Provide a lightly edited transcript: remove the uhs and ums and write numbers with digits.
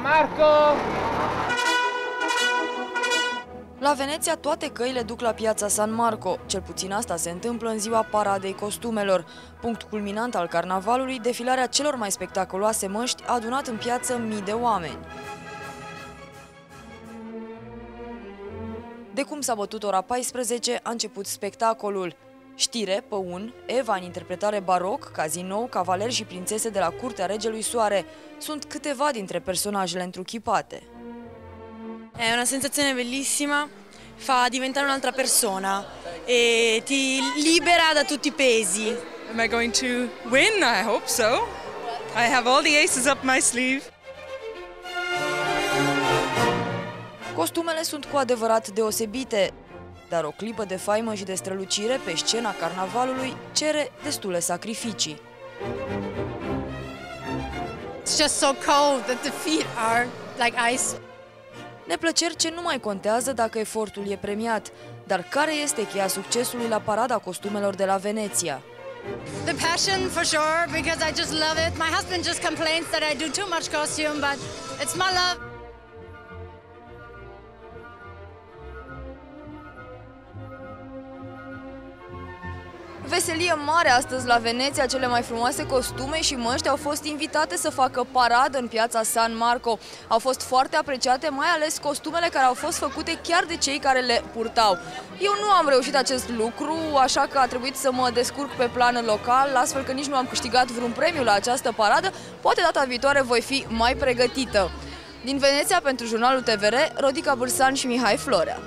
Marco! La Veneția toate căile duc la piața San Marco. Cel puțin asta se întâmplă în ziua paradei costumelor. Punct culminant al carnavalului, defilarea celor mai spectaculoase măști a adunat în piață mii de oameni. De cum s-a bătut ora 14, a început spectacolul. Știre, Păun, Eva în interpretare baroc, Cazinou, cavaleri și prințese de la curtea regelui Soare sunt câteva dintre personajele întruchipate. È una sensazione bellissima, fa diventare un'altra persona e ti libera da tutti i pesi. Am I going to win? I hope so. I have all the aces up my sleeve. Costumele sunt cu adevărat deosebite, dar o clipă de faimă și de strălucire pe scena carnavalului cere destule sacrificii. It's just so cold that the feet are like ice. Neplăceri ce nu mai contează dacă efortul e premiat, dar care este cheia succesului la parada costumelor de la Veneția? The passion for sure, because I just love it. My husband just complains that I do too much costume, but it's my love. Veselie mare astăzi la Veneția, cele mai frumoase costume și măști au fost invitate să facă paradă în piața San Marco. Au fost foarte apreciate, mai ales costumele care au fost făcute chiar de cei care le purtau. Eu nu am reușit acest lucru, așa că a trebuit să mă descurc pe plan local, astfel că nici nu am câștigat vreun premiu la această paradă. Poate data viitoare voi fi mai pregătită. Din Veneția, pentru jurnalul TVR, Rodica Bârsan și Mihai Florea.